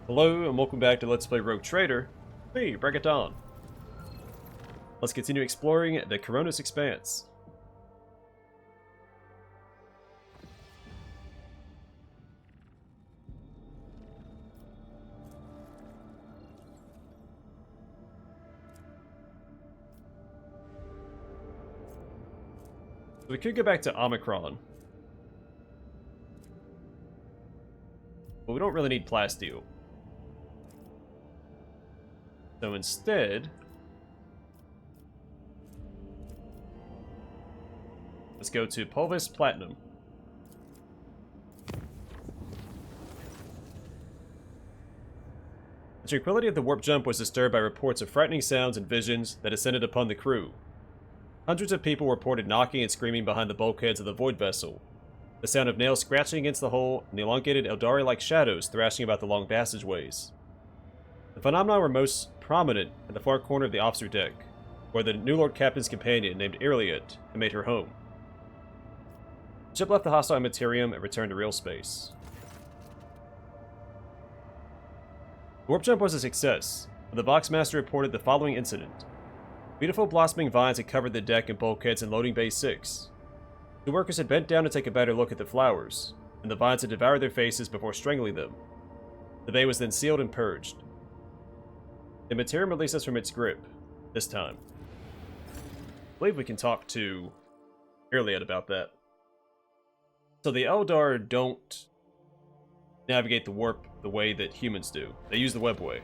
Hello and welcome back to Let's Play Rogue Trader. Me, bring it on. Let's continue exploring the Coronis Expanse. We could go back to Omicron, but we don't really need plasteel. So instead, let's go to Pulvis Platinum. The tranquility of the warp jump was disturbed by reports of frightening sounds and visions that descended upon the crew. Hundreds of people reported knocking and screaming behind the bulkheads of the void vessel, the sound of nails scratching against the hull, and the elongated Eldari-like shadows thrashing about the long passageways. The phenomena were most prominent at the far corner of the officer deck, where the new Lord Captain's companion named Owlcat had made her home. The ship left the hostile materium and returned to real space. The warp jump was a success, but the Voxmaster reported the following incident. Beautiful blossoming vines had covered the deck and bulkheads in loading bay 6. The workers had bent down to take a better look at the flowers, and the vines had devoured their faces before strangling them. The bay was then sealed and purged. The materium released us from its grip, this time. I believe we can talk to Owlcat about that. So the Eldar don't navigate the warp the way that humans do. They use the webway.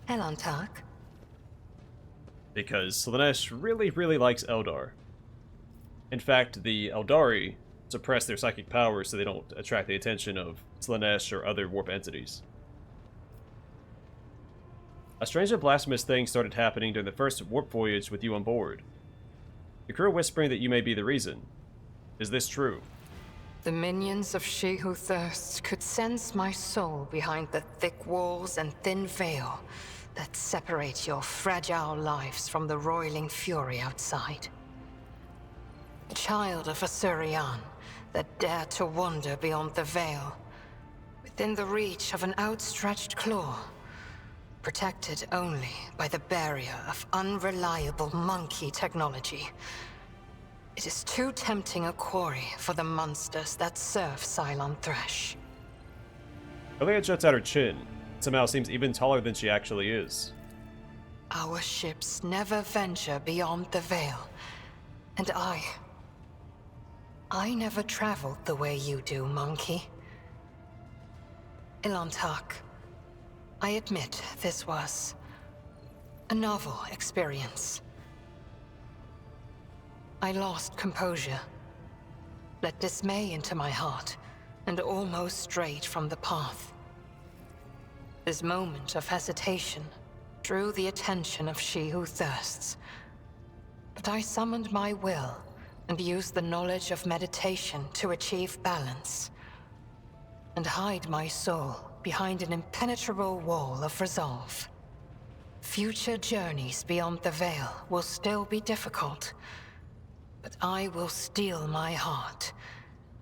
Owlcat. Because Slaanesh really likes Eldar. In fact, the Eldari suppress their psychic powers so they don't attract the attention of Slaanesh or other warp entities. A strange and blasphemous thing started happening during the first warp voyage with you on board. The crew are whispering that you may be the reason. Is this true? The minions of She Who Thirsts could sense my soul behind the thick walls and thin veil that separate your fragile lives from the roiling fury outside. A child of Asurian that dared to wander beyond the veil, within the reach of an outstretched claw, protected only by the barrier of unreliable monkey technology. It is too tempting a quarry for the monsters that serve Cylon Thresh. Owlcat juts out her chin. Somehow seems even taller than she actually is. Our ships never venture beyond the veil, and I never traveled the way you do, monkey. Owlcat, I admit this was a novel experience. I lost composure, let dismay into my heart, and almost strayed from the path. This moment of hesitation drew the attention of She Who Thirsts, but I summoned my will and used the knowledge of meditation to achieve balance, and hide my soul behind an impenetrable wall of resolve. Future journeys beyond the veil will still be difficult, but I will steel my heart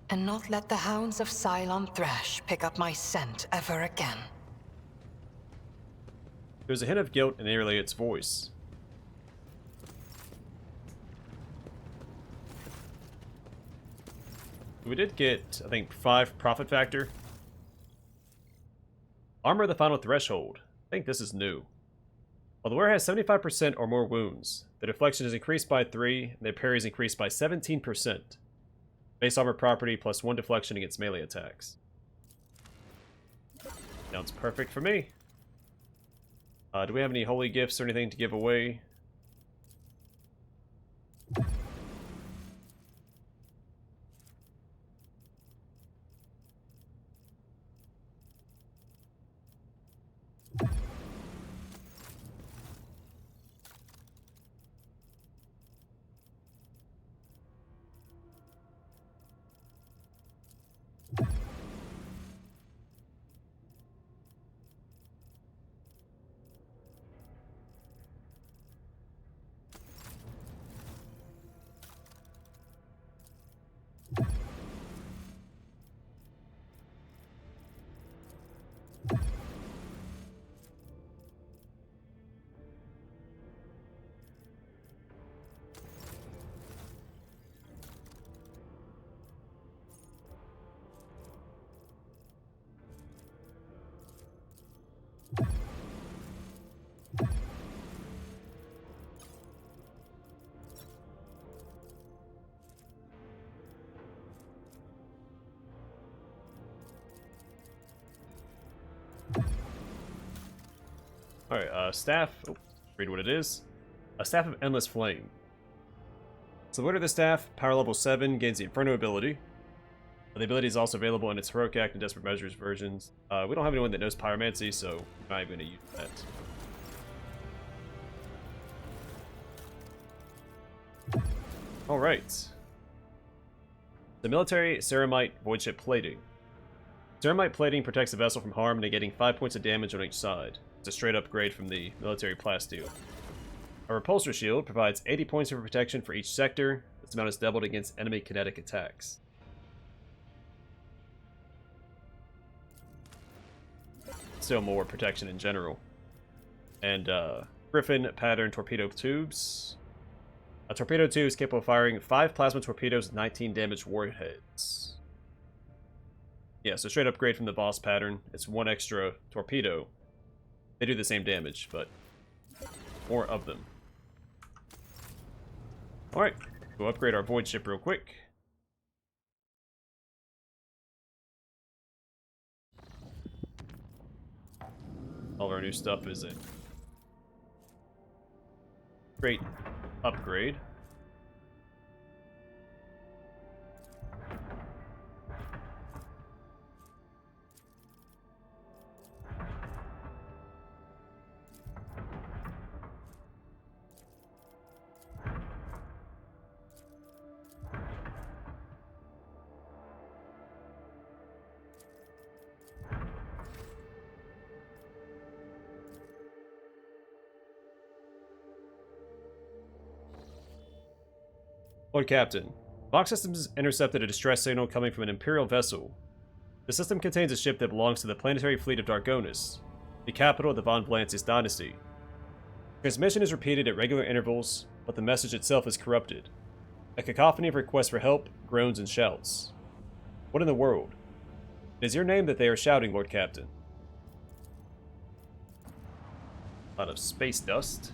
and not let the hounds of Cylon Thresh pick up my scent ever again. There's a hint of guilt in Owlcat's voice. We did get, I think, 5 profit factor. Armor the final threshold. I think this is new. While the wearer has 75% or more wounds, the deflection is increased by 3, and the parry is increased by 17%. Base armor property plus 1 deflection against melee attacks. Sounds perfect for me. Do we have any holy gifts or anything to give away? Alright, staff. Oh, read what it is. A Staff of Endless Flame. So the wielder of the staff, power level 7, gains the Inferno ability. The ability is also available in its Heroic Act and Desperate Measures versions. We don't have anyone that knows Pyromancy, so I'm not even going to use that. Alright. The military Ceramite Voidship Plating. Ceramite plating protects the vessel from harm, negating 5 points of damage on each side. It's a straight upgrade from the military plasteel. A repulsor shield provides 80 points of protection for each sector. This amount is doubled against enemy kinetic attacks. Still more protection in general. And Griffin pattern torpedo tubes. A torpedo tube is capable of firing 5 plasma torpedoes with 19 damage warheads. Yeah, so straight upgrade from the boss pattern. It's 1 extra torpedo. They do the same damage, but more of them. Alright, we'll upgrade our void ship real quick. All our new stuff is a great upgrade. Lord Captain, Vox Systems intercepted a distress signal coming from an Imperial vessel. The system contains a ship that belongs to the planetary fleet of Dargonis, the capital of the Von Blancis dynasty. Transmission is repeated at regular intervals, but the message itself is corrupted. A cacophony of requests for help, groans, and shouts. What in the world? It is your name that they are shouting, Lord Captain. A lot of space dust.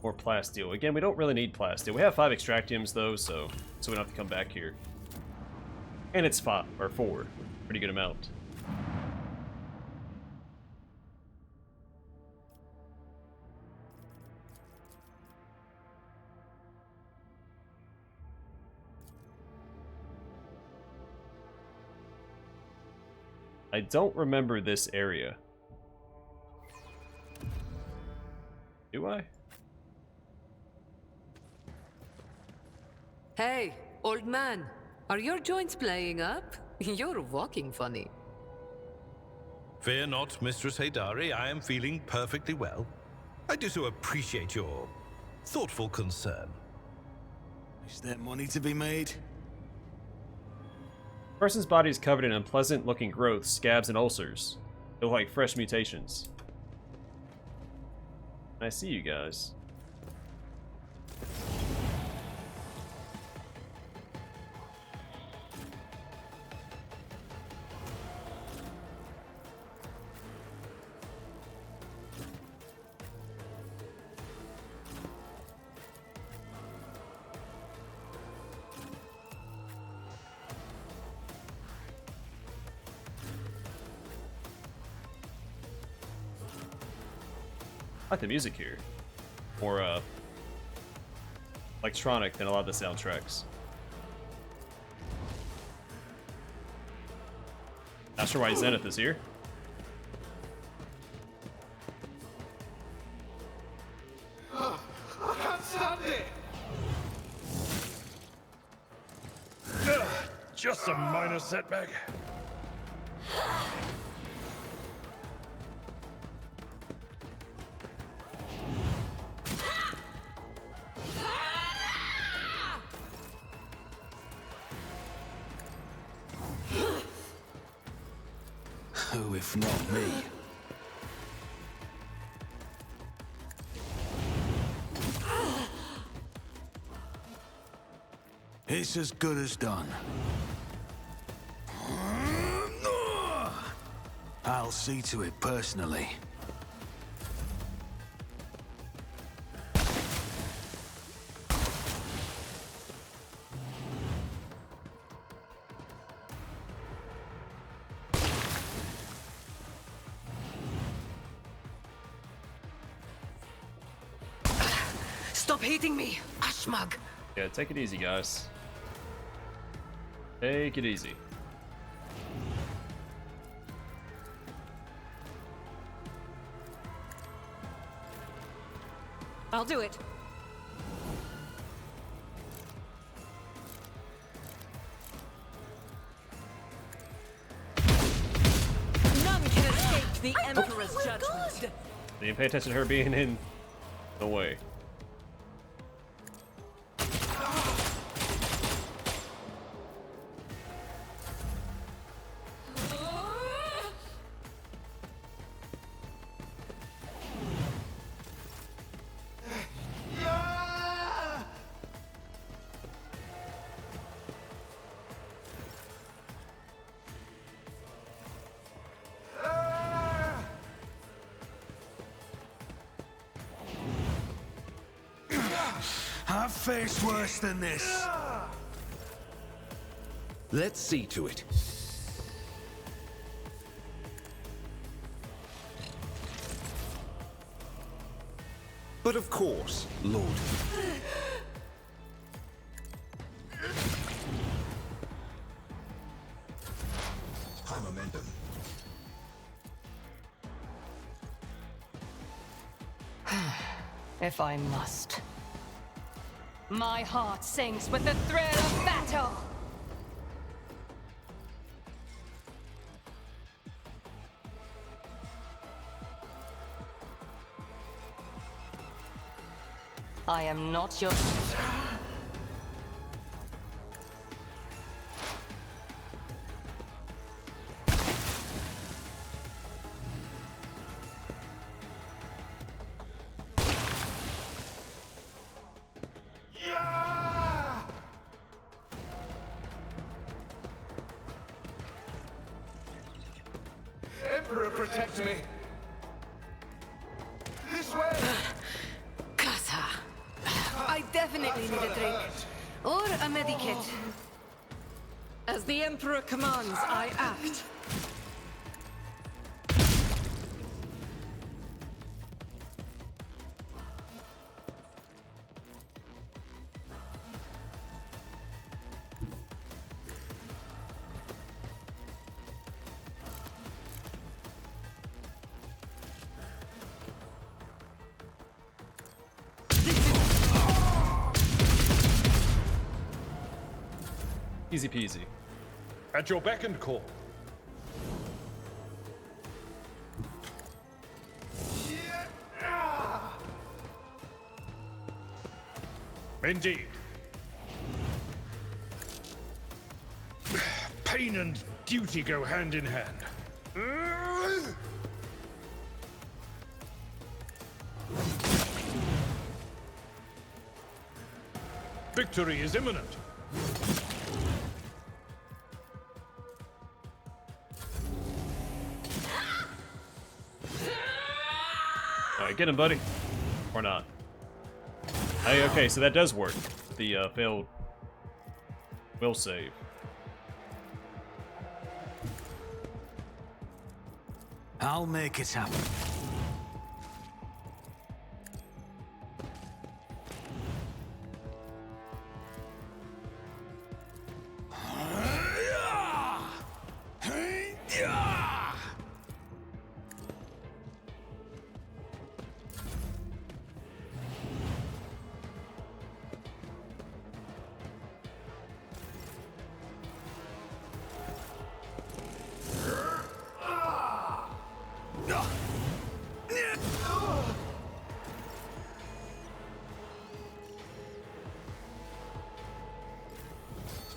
More plasteel. Again, we don't really need plasteel. We have 5 extractiums though, so we don't have to come back here. And it's 5 or 4. Pretty good amount. I don't remember this area. Do I? Hey, old man, are your joints playing up? You're walking funny. Fear not, Mistress Haydari, I am feeling perfectly well. I do so appreciate your thoughtful concern. Is there money to be made? The person's body is covered in unpleasant-looking growths, scabs, and ulcers. They look like fresh mutations. I see you guys. I like the music here. More, electronic than a lot of the soundtracks. Not sure why Zenith is here. I can't stand it! Just a minor setback. Who if not me? It's as good as done. I'll see to it personally. Stop hitting me, Ashmag! Yeah, take it easy, guys. Take it easy. I'll do it. None can escape the Emperor's judgment. Didn't pay attention to her being in the way. I've faced worse than this. Let's see to it. But of course, Lord. High momentum. If I must. My heart sinks with the thrill of battle! I am not your... Emperor, protect me. This way. Kasa. I definitely need a drink. Or a medikit. As the Emperor commands, I act. Easy peasy. At your beck and call. Indeed. Pain and duty go hand in hand. Victory is imminent. Alright, get him, buddy. Or not. Hey, okay, so that does work. The failed will save. I'll make it happen.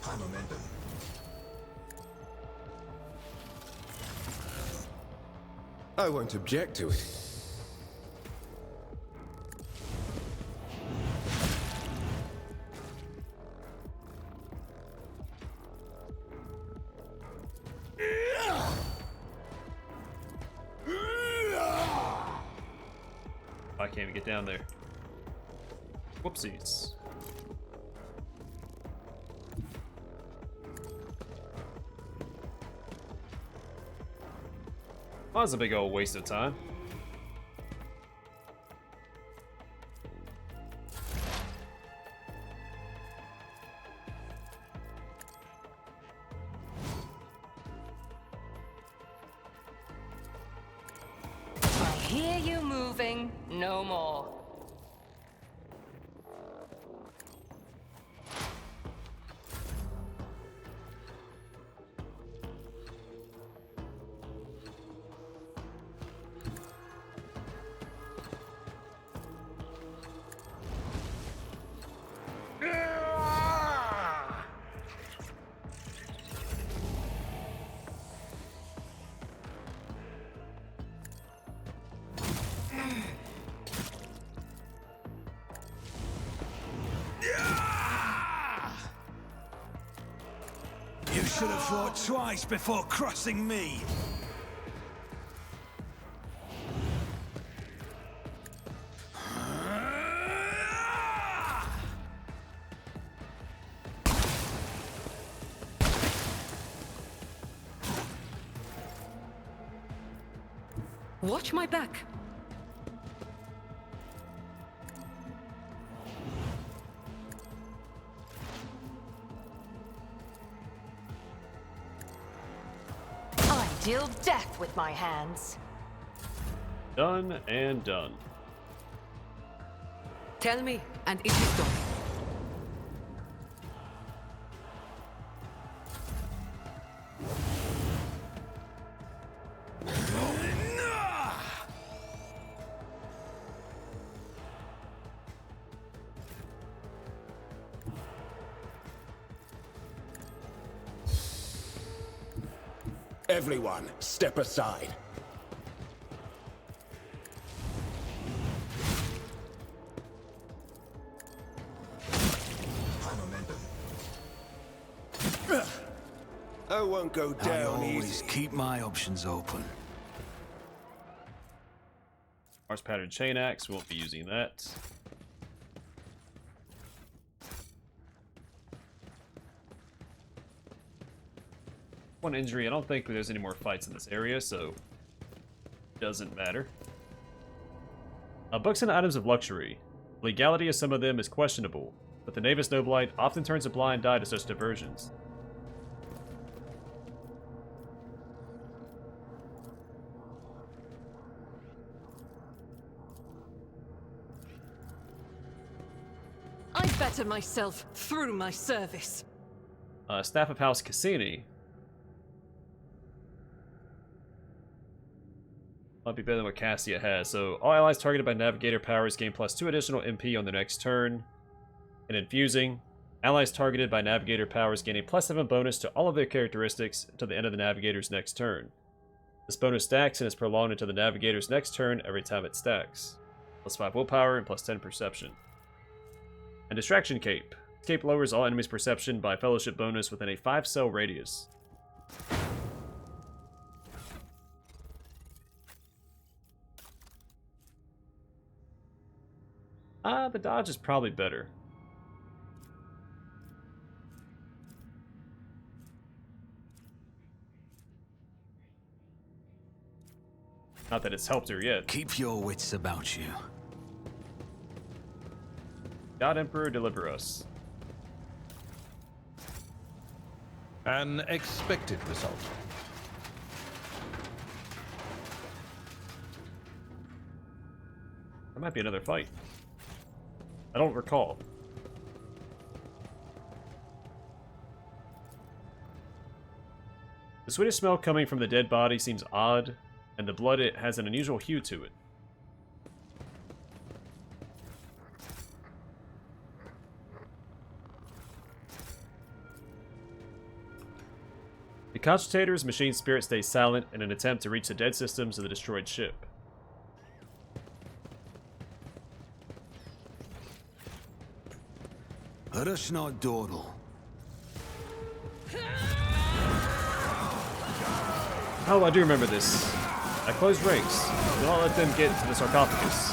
High momentum. I won't object to it. can't even get down there. Whoopsies. That was a big old waste of time. I hear you moving. No more. You should have thought twice before crossing me. Watch my back. I deal death with my hands. Done and done. Tell me, and it is done. Everyone, step aside. High momentum. I won't go I down always easy. keep my options open. Mars pattern chain axe, we won't be using that. One injury, I don't think there's any more fights in this area, so doesn't matter. Books and items of luxury. Legality of some of them is questionable, but the Navis Noblite often turns a blind eye to such diversions. I better myself through my service. Staff of House Cassini. Might be better than what Cassia has. So, all allies targeted by Navigator powers gain +2 additional MP on their next turn. And infusing, allies targeted by Navigator powers gain a +7 bonus to all of their characteristics until the end of the Navigator's next turn. This bonus stacks and is prolonged until the Navigator's next turn every time it stacks. +5 willpower and +10 perception. And Distraction Cape. This cape lowers all enemies' perception by fellowship bonus within a 5-cell radius. The dodge is probably better. Not that it's helped her yet. Keep your wits about you. God Emperor, deliver us. An expected result. There might be another fight. I don't recall. The sweetish smell coming from the dead body seems odd, and the blood it has an unusual hue to it. The Cogitator's machine spirit stays silent in an attempt to reach the dead systems of the destroyed ship. Let us not dawdle. Oh, I do remember this. At close ranks, do not let them get to the sarcophagus.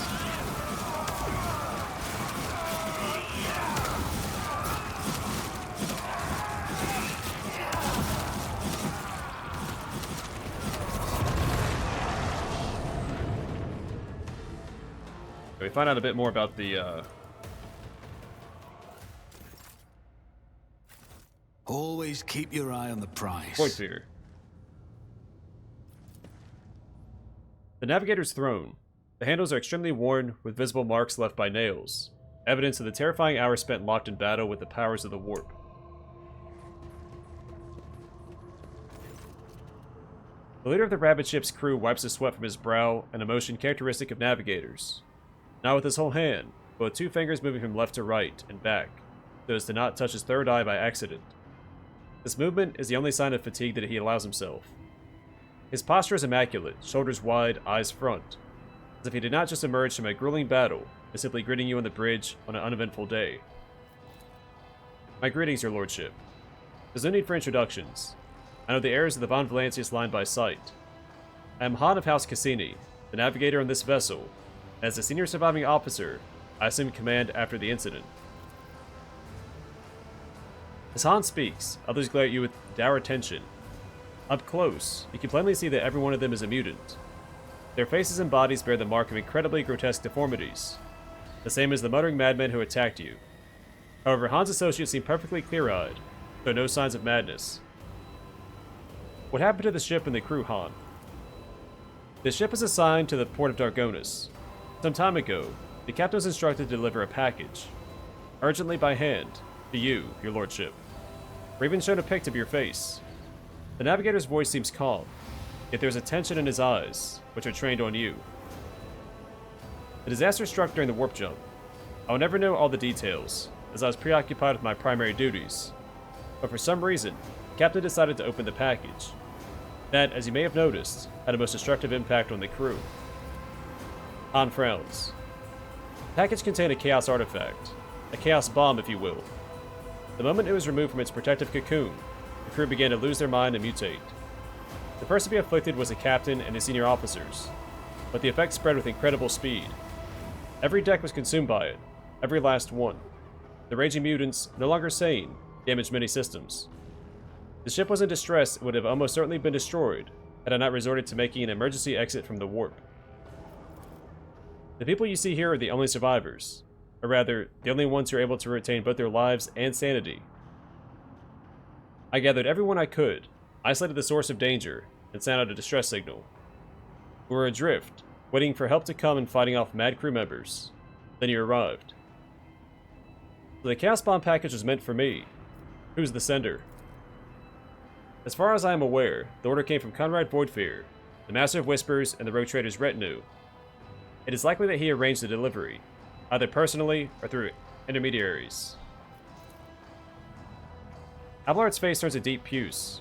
We find out a bit more about the, Always keep your eye on the prize. Void Fear. The Navigator's throne. The handles are extremely worn, with visible marks left by nails, evidence of the terrifying hours spent locked in battle with the powers of the warp. The leader of the Rabbit ship's crew wipes the sweat from his brow, an emotion characteristic of navigators. Not with his whole hand, but with 2 fingers moving from left to right and back, so as to not touch his third eye by accident. This movement is the only sign of fatigue that he allows himself. His posture is immaculate, shoulders wide, eyes front, as if he did not just emerge from a grueling battle, but simply greeting you on the bridge on an uneventful day. My greetings, your lordship. There's no need for introductions. I know the heirs of the Von Valancius line by sight. I am Han of House Cassini, the navigator on this vessel. As the senior surviving officer, I assumed command after the incident. As Han speaks, others glare at you with dour attention. Up close, you can plainly see that every one of them is a mutant. Their faces and bodies bear the mark of incredibly grotesque deformities, the same as the muttering madmen who attacked you. However, Han's associates seem perfectly clear-eyed, though no signs of madness. What happened to the ship and the crew, Han? The ship is assigned to the port of Dargonis. Some time ago, the captain was instructed to deliver a package, urgently by hand, to you, your lordship. We're even shown a pic of your face. The navigator's voice seems calm, yet there's a tension in his eyes, which are trained on you. The disaster struck during the warp jump. I will never know all the details, as I was preoccupied with my primary duties. But for some reason, the captain decided to open the package. That, as you may have noticed, had a most destructive impact on the crew. Han frowns. The package contained a chaos artifact, a chaos bomb, if you will. The moment it was removed from its protective cocoon, the crew began to lose their mind and mutate. The first to be afflicted was the captain and his senior officers, but the effect spread with incredible speed. Every deck was consumed by it, every last one. The raging mutants, no longer sane, damaged many systems. The ship was in distress and would have almost certainly been destroyed had I not resorted to making an emergency exit from the warp. The people you see here are the only survivors, or rather, the only ones who are able to retain both their lives and sanity. I gathered everyone I could, isolated the source of danger, and sent out a distress signal. We were adrift, waiting for help to come and fighting off mad crew members. Then you arrived. So the Chaos Bomb package was meant for me. Who's the sender? As far as I am aware, the order came from Conrad Voidfear, the Master of Whispers, and the Rogue Trader's retinue. It is likely that he arranged the delivery, either personally or through intermediaries. Abelard's face turns a deep puce.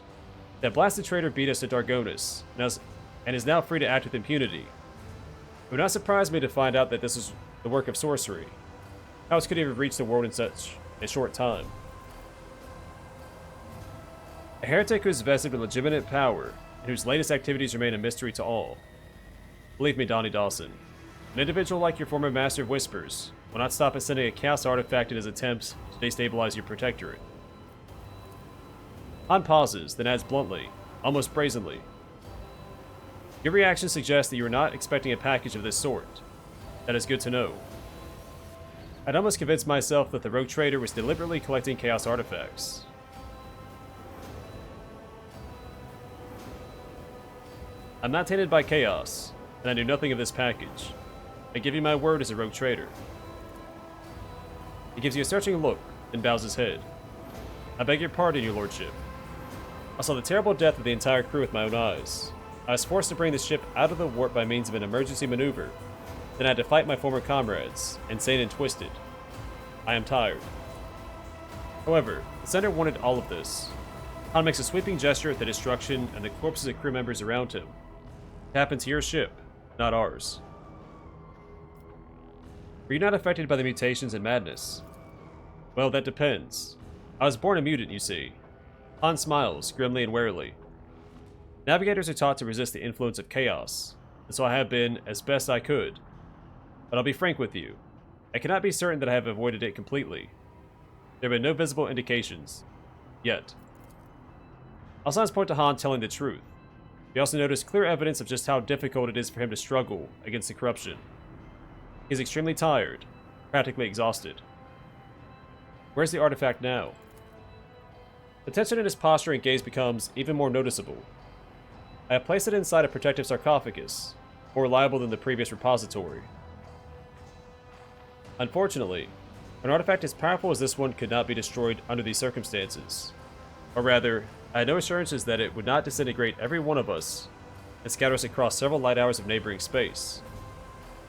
That blasted traitor beat us to Dargonis, and is now free to act with impunity. It would not surprise me to find out that this is the work of sorcery. How else could he have reached the world in such a short time? A heretic who is vested with legitimate power, and whose latest activities remain a mystery to all. Believe me, Donnie Dawson, an individual like your former Master of Whispers will not stop at sending a chaos artifact in his attempts to destabilize your protectorate. Han pauses, then adds bluntly, almost brazenly. Your reaction suggests that you are not expecting a package of this sort. That is good to know. I'd almost convinced myself that the Rogue Trader was deliberately collecting chaos artifacts. I'm not tainted by chaos, and I knew nothing of this package. I give you my word as a Rogue Trader. He gives you a searching look, then bows his head. I beg your pardon, your lordship. I saw the terrible death of the entire crew with my own eyes. I was forced to bring the ship out of the warp by means of an emergency maneuver. Then I had to fight my former comrades, insane and twisted. I am tired. However, the Senator wanted all of this. Han makes a sweeping gesture at the destruction and the corpses of crew members around him. It happened to your ship, not ours. Were you not affected by the mutations and madness? Well, that depends. I was born a mutant, you see. Han smiles, grimly and warily. Navigators are taught to resist the influence of chaos, and so I have been, as best I could. But I'll be frank with you. I cannot be certain that I have avoided it completely. There have been no visible indications. Yet. All signs point to Han telling the truth. We also notice clear evidence of just how difficult it is for him to struggle against the corruption. He's extremely tired, practically exhausted. Where's the artifact now? The tension in his posture and gaze becomes even more noticeable. I have placed it inside a protective sarcophagus, more reliable than the previous repository. Unfortunately, an artifact as powerful as this one could not be destroyed under these circumstances. Or rather, I had no assurances that it would not disintegrate every one of us and scatter us across several light hours of neighboring space.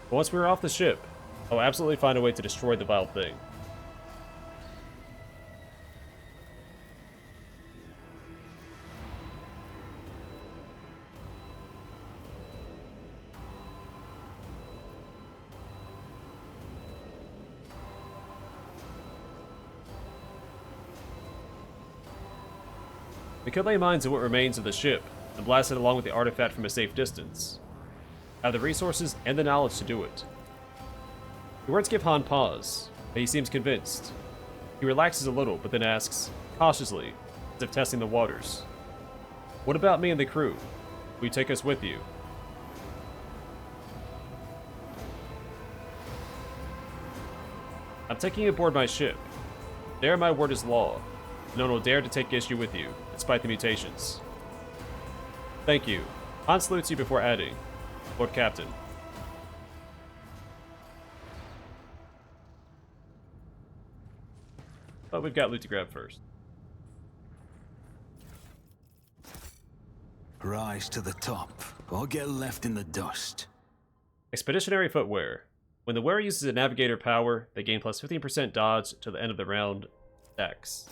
But once we were off the ship, I will absolutely find a way to destroy the vile thing. We could lay mines in what remains of the ship and blast it along with the artifact from a safe distance. I have the resources and the knowledge to do it. The words give Han pause, but he seems convinced. He relaxes a little, but then asks, cautiously, as if testing the waters, "What about me and the crew? Will you take us with you?" "I'm taking you aboard my ship. There my word is law. No one will dare to take issue with you, despite the mutations." "Thank you." Han salutes you before adding, "Lord Captain." But we've got loot to grab first. Rise to the top, or get left in the dust. Expeditionary footwear. When the wearer uses a navigator power, they gain plus 15% dodge to the end of the round X.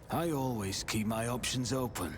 I always keep my options open.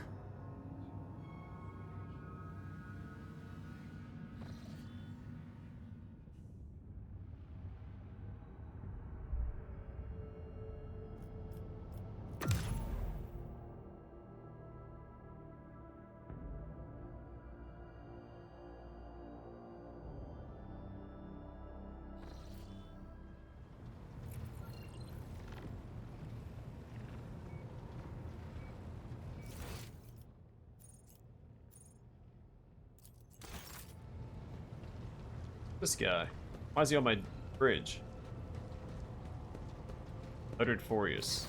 This guy. Why is he on my bridge? Uttered Furious.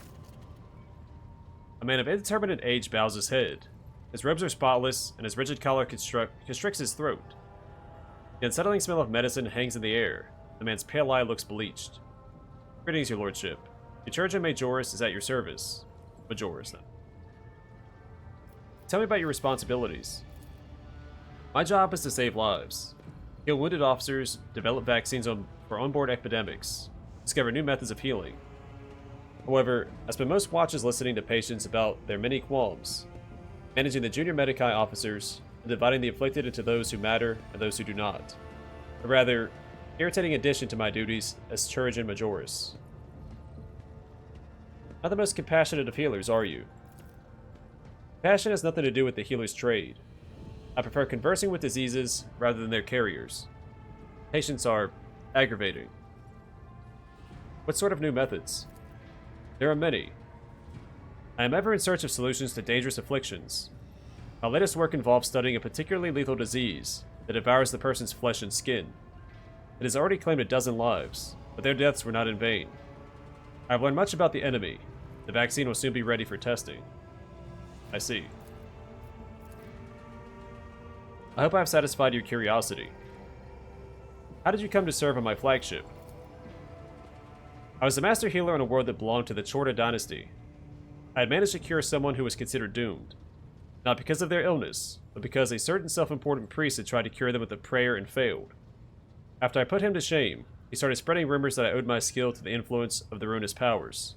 A man of indeterminate age bows his head. His robes are spotless, and his rigid collar constricts his throat. The unsettling smell of medicine hangs in the air. The man's pale eye looks bleached. "Greetings, your lordship. Uturgia Majoris is at your service." Majoris, then. "Tell me about your responsibilities." "My job is to save lives. Heal wounded officers, develop vaccines for onboard epidemics, discover new methods of healing. However, I spend most watches listening to patients about their many qualms, managing the junior medici officers, and dividing the afflicted into those who matter and those who do not. A rather irritating addition to my duties as Chirurgeon Majoris. Not the most compassionate of healers, are you? Compassion has nothing to do with the healer's trade. I prefer conversing with diseases rather than their carriers. Patients are aggravating." "What sort of new methods?" "There are many. I am ever in search of solutions to dangerous afflictions. My latest work involves studying a particularly lethal disease that devours the person's flesh and skin. It has already claimed 12 lives, but their deaths were not in vain. I have learned much about the enemy. The vaccine will soon be ready for testing." "I see. I hope I have satisfied your curiosity. How did you come to serve on my flagship?" "I was the master healer on a world that belonged to the Chorta dynasty. I had managed to cure someone who was considered doomed. Not because of their illness, but because a certain self-important priest had tried to cure them with a prayer and failed. After I put him to shame, he started spreading rumors that I owed my skill to the influence of the ruinous powers.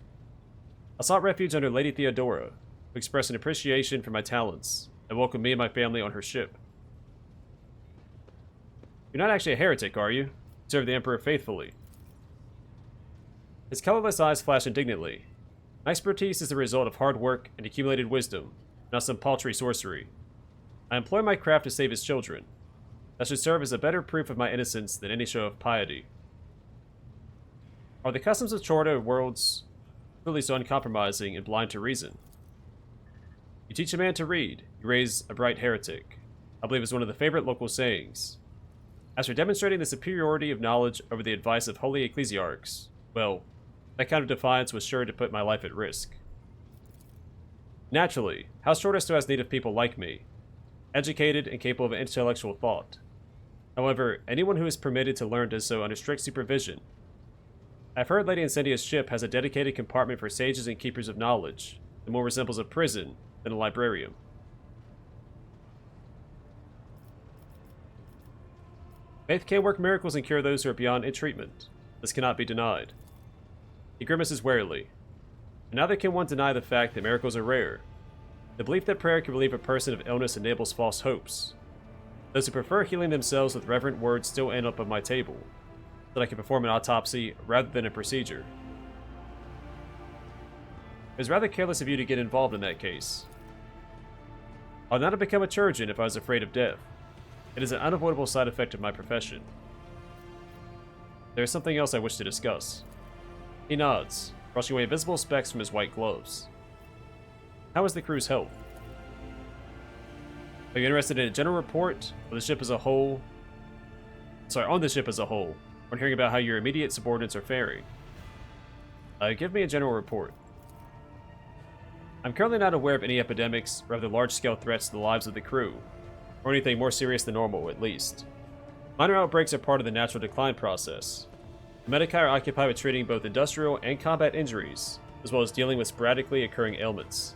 I sought refuge under Lady Theodora, who expressed an appreciation for my talents, and welcomed me and my family on her ship." "You're not actually a heretic, are you? You serve the Emperor faithfully." His colorless eyes flash indignantly. My expertise is the result of hard work and accumulated wisdom, not some paltry sorcery. I employ my craft to save his children. That should serve as a better proof of my innocence than any show of piety. Are the customs of Chorda worlds truly so uncompromising and blind to reason? You teach a man to read, you raise a bright heretic, I believe is one of the favorite local sayings. As for demonstrating the superiority of knowledge over the advice of holy ecclesiarchs, well, that kind of defiance was sure to put my life at risk. Naturally, House Chorda still has need of people like me, educated and capable of intellectual thought. However, anyone who is permitted to learn does so under strict supervision. I've heard Lady Incendia's ship has a dedicated compartment for sages and keepers of knowledge that more resembles a prison than a librarium. Faith can work miracles and cure those who are beyond its treatment. This cannot be denied. He grimaces warily. And neither can one deny the fact that miracles are rare. The belief that prayer can relieve a person of illness enables false hopes. Those who prefer healing themselves with reverent words still end up on my table, so that I can perform an autopsy rather than a procedure. It was rather careless of you to get involved in that case. I would not have become a chirurgeon if I was afraid of death. It is an unavoidable side effect of my profession. There is something else I wish to discuss. He nods, brushing away invisible specks from his white gloves. How is the crew's health? Are you interested in a general report, or the ship as a whole? Sorry, on the ship as a whole, or in hearing about how your immediate subordinates are faring? Give me a general report. I'm currently not aware of any epidemics or other large-scale threats to the lives of the crew, or anything more serious than normal, at least. Minor outbreaks are part of the natural decline process. The Medici are occupied with treating both industrial and combat injuries, as well as dealing with sporadically occurring ailments.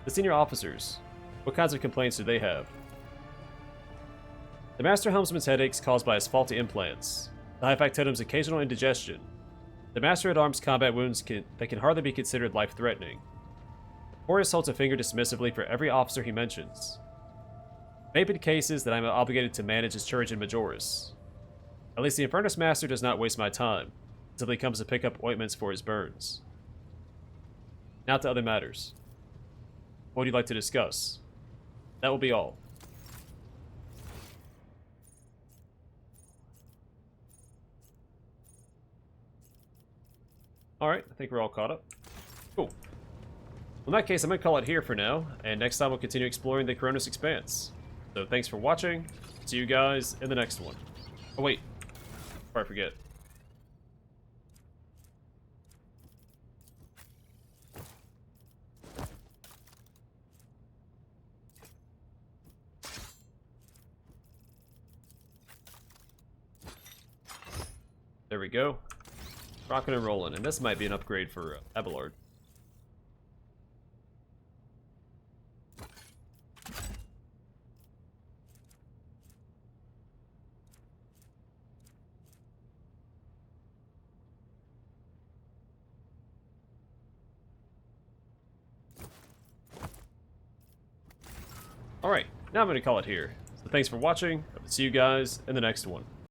The senior officers, what kinds of complaints do they have? The Master Helmsman's headaches caused by his faulty implants, the High Factotum's occasional indigestion, the Master-at-Arms' combat wounds that can hardly be considered life-threatening. Horus holds a finger dismissively for every officer he mentions. May be cases that I am obligated to manage as Chirurgeon Majoris. At least the Infernus Master does not waste my time, until he comes to pick up ointments for his burns. Now to other matters. What would you like to discuss? That will be all. Alright, I think we're all caught up. Cool. Well, in that case, I'm going to call it here for now, and next time we'll continue exploring the Coronis Expanse. So thanks for watching, see you guys in the next one. Oh wait, before I forget. There we go. Rockin' and rollin', and this might be an upgrade for Abelard. Alright, now I'm going to call it here. So thanks for watching. I will see you guys in the next one.